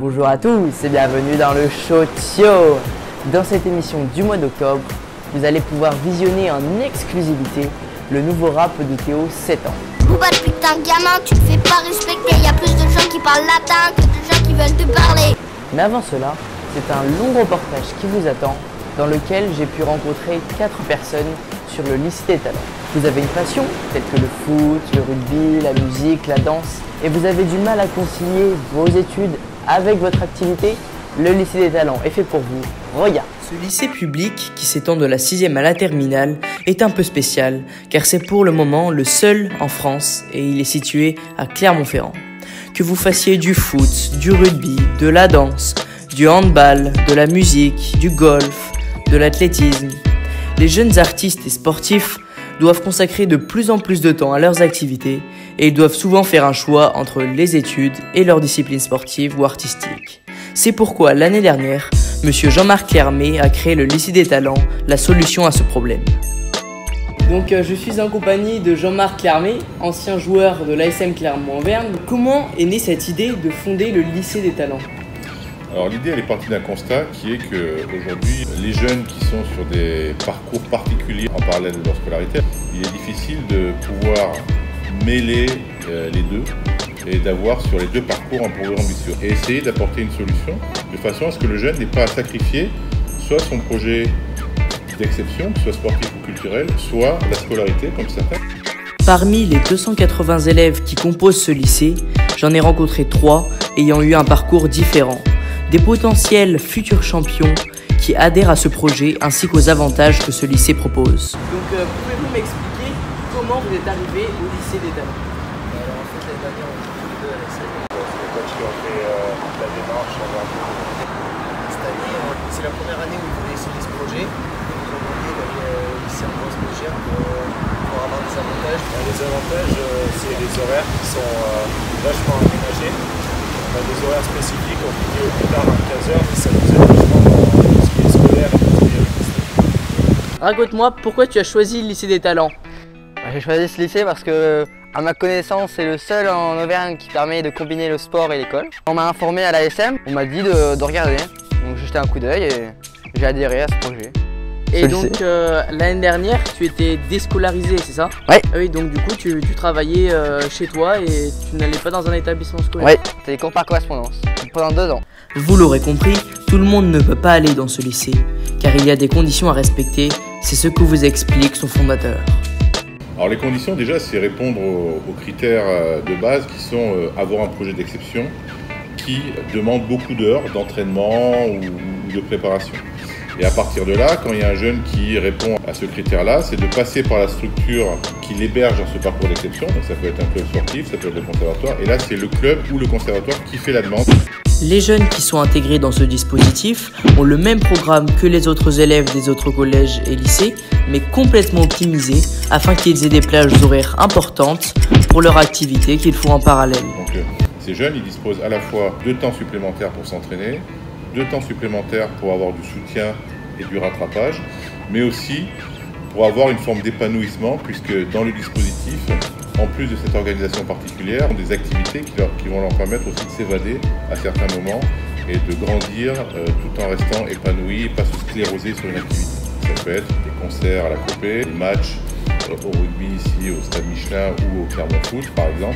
Bonjour à tous et bienvenue dans le show Tio. Dans cette émission du mois d'octobre, vous allez pouvoir visionner en exclusivité le nouveau rap de Théo, 7 ans. Booba, depuis que t'es un gamin, tu te fais pas respecter. Y a plus de gens qui parlent latin que de gens qui veulent te parler. Mais avant cela, c'est un long reportage qui vous attend, dans lequel j'ai pu rencontrer 4 personnes sur le lycée des talents. Vous avez une passion, telle que le foot, le rugby, la musique, la danse, et vous avez du mal à concilier vos études avec votre activité. Le lycée des talents est fait pour vous. Regarde. Ce lycée public, qui s'étend de la 6e à la terminale, est un peu spécial, car c'est pour le moment le seul en France, et il est situé à Clermont-Ferrand. Que vous fassiez du foot, du rugby, de la danse, du handball, de la musique, du golf, de l'athlétisme, les jeunes artistes et sportifs doivent consacrer de plus en plus de temps à leurs activités et ils doivent souvent faire un choix entre les études et leur discipline sportive ou artistique. C'est pourquoi l'année dernière, Monsieur Jean-Marc Clermé a créé le lycée des talents, la solution à ce problème. Donc je suis en compagnie de Jean-Marc Clermé, ancien joueur de l'ASM Clermont-Auvergne. Comment est née cette idée de fonder le lycée des talents ? Alors l'idée elle est partie d'un constat qui est qu'aujourd'hui les jeunes qui sont sur des parcours particuliers en parallèle de leur scolarité, il est difficile de pouvoir mêler les deux et d'avoir sur les deux parcours un programme ambitieux et essayer d'apporter une solution de façon à ce que le jeune n'ait pas à sacrifier soit son projet d'exception, soit sportif ou culturel, soit la scolarité comme certains. Parmi les 280 élèves qui composent ce lycée, j'en ai rencontré 3 ayant eu un parcours différent. Des potentiels futurs champions qui adhèrent à ce projet ainsi qu'aux avantages que ce lycée propose. Donc pouvez-vous m'expliquer comment vous êtes arrivé au lycée des talents ? Alors en fait l'année dernière on était deux à l'essai. C'est les coachs qui ont fait la démarche cette année. C'est la première année où ils voulaient essayer ce projet. Ils nous ont demandé d'aller au lycée en France Légère pour avoir des avantages. Les avantages c'est les horaires qui sont vachement aménagés. On a des horaires spécifiques, on finit au plus tard à 15h, mais ça nous aide vachement dans tout ce qui est scolaire et tout ce qui est artistique. Raconte-moi pourquoi tu as choisi le lycée des talents. J'ai choisi ce lycée parce que, à ma connaissance, c'est le seul en Auvergne qui permet de combiner le sport et l'école. On m'a informé à l'ASM, on m'a dit de regarder. Donc j'ai jeté un coup d'œil et j'ai adhéré à ce projet. Et donc l'année dernière, tu étais déscolarisé, c'est ça? Oui. Oui, donc du coup, tu travaillais chez toi et tu n'allais pas dans un établissement scolaire. Oui, c'était des cours par correspondance, pendant 2 ans. Vous l'aurez compris, tout le monde ne peut pas aller dans ce lycée, car il y a des conditions à respecter, c'est ce que vous explique son fondateur. Alors les conditions déjà c'est répondre aux critères de base qui sont avoir un projet d'exception qui demande beaucoup d'heures d'entraînement ou de préparation. Et à partir de là, quand il y a un jeune qui répond à ce critère-là, c'est de passer par la structure qui l'héberge dans ce parcours d'exception. Donc ça peut être un club sportif, ça peut être le conservatoire. Et là, c'est le club ou le conservatoire qui fait la demande. Les jeunes qui sont intégrés dans ce dispositif ont le même programme que les autres élèves des autres collèges et lycées, mais complètement optimisé afin qu'ils aient des plages horaires importantes pour leur activité qu'ils font en parallèle. Donc ces jeunes, ils disposent à la fois de temps supplémentaires pour s'entraîner, de temps supplémentaire pour avoir du soutien et du rattrapage, mais aussi pour avoir une forme d'épanouissement, puisque dans le dispositif, en plus de cette organisation particulière, des activités qui vont leur permettre aussi de s'évader à certains moments et de grandir tout en restant épanoui et pas se scléroser sur une activité. Ça peut être des concerts à la Copé, des matchs au rugby ici au Stade Michelin ou au Clermont Foot par exemple.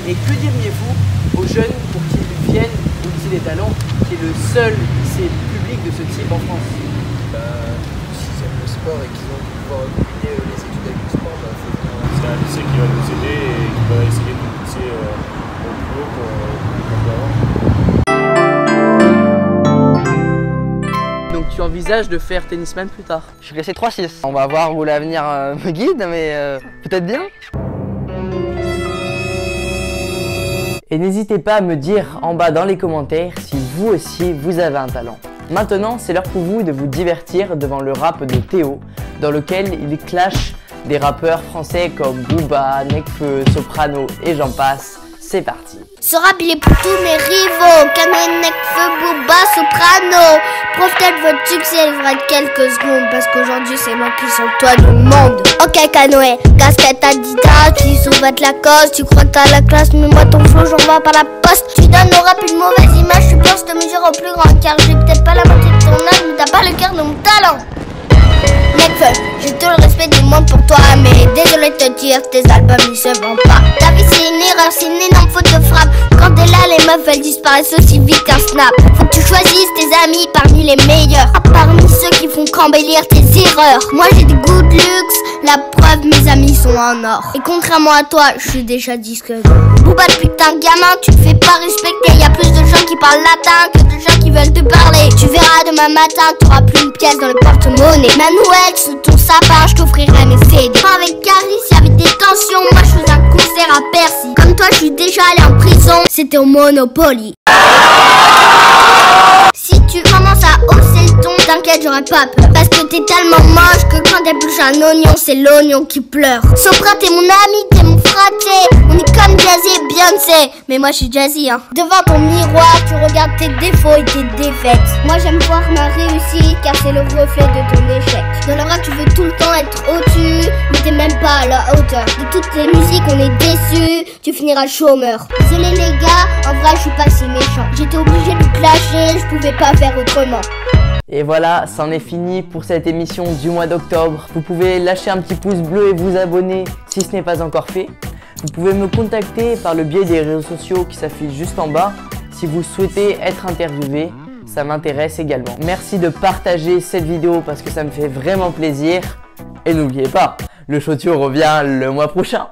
Et que diriez-vous aux jeunes pour qu'ils viennent au lycée des talents, qui est le seul lycée public de ce type en France? S'ils aiment le sport et qu'ils ont pu pouvoir combiner les études avec le sport, c'est un lycée qui va nous aider et qui va essayer de nous pousser au plus haut pour avant. Donc tu envisages de faire tennisman plus tard? Je suis classé 3-6. On va voir où l'avenir me guide, mais peut-être bien. Et n'hésitez pas à me dire en bas dans les commentaires si vous aussi vous avez un talent. Maintenant, c'est l'heure pour vous de vous divertir devant le rap de Théo, dans lequel il clash des rappeurs français comme Booba, Nekfeu, Soprano et j'en passe. C'est parti. Ce rap il est pour tous mes rivaux. Kamel, Nekfeu, Booba, Soprano. Profitez de votre succès, il fera quelques secondes. Parce qu'aujourd'hui c'est moi qui suis le toit du monde. Ok Canoë, casquette Adidas, tu sous-vêtes la cause. Tu crois que t'as la classe, mais moi ton flow j'envoie par la poste. Tu donnes au rap une mauvaise image, je suis bien au plus grand, car j'ai peut-être pas la moitié de ton âge, mais t'as pas le cœur de mon talent. Nekfeu, j'ai tout le respect du monde pour toi, mais désolé de te dire, tes albums ils se vendent pas. Ta vie c'est une erreur, c'est une énorme faute de frappe. Quand t'es là, les meufs elles disparaissent aussi vite qu'un snap. Faut que tu choisisses tes amis parmi les meilleurs, parmi ceux qui font qu'embellir tes erreurs. Moi j'ai des goûts de luxe, la preuve mes amis sont en or. Et contrairement à toi, je suis déjà disque d'or. Booba depuis que t'es un gamin, tu te fais pas respecter. Y a plus de gens qui parlent latin que de gens qui veulent te parler. Tu verras demain matin, t'auras plus une pièce dans le porte-monnaie. Ma Noël, sous ton sapin, je t'offrirai mes CD. Avec Caris, y'avait des tensions, moi je faisais un concert à Bercy. Comme toi, je suis déjà allé en prison, c'était au Monopoly. Si tu commences à hausser le ton, t'inquiète, j'aurais pas peur. Parce que t'es tellement moche que quand t'épluches un oignon, c'est l'oignon qui pleure. Sopra, t'es mon ami, t'es mon fraté. On est comme Jazzy et Beyoncé. Mais moi, je suis Jazzy, hein. Devant ton miroir, tu regardes tes défauts et tes défaites. Moi, j'aime voir ma réussite, car c'est le reflet de ton échec. Dans le rap, tu veux tout le temps être au-dessus, mais t'es même pas à la hauteur. De toutes les musiques, on est déçus, tu finiras chômeur. Désolé les gars, en vrai, je suis pas si méchant. J'étais obligé de clasher, je pouvais pas faire autrement. Et voilà, c'en est fini pour cette émission du mois d'octobre. Vous pouvez lâcher un petit pouce bleu et vous abonner si ce n'est pas encore fait. Vous pouvez me contacter par le biais des réseaux sociaux qui s'affichent juste en bas si vous souhaitez être interviewé. Ça m'intéresse également. Merci de partager cette vidéo parce que ça me fait vraiment plaisir. Et n'oubliez pas, le Show Tour revient le mois prochain.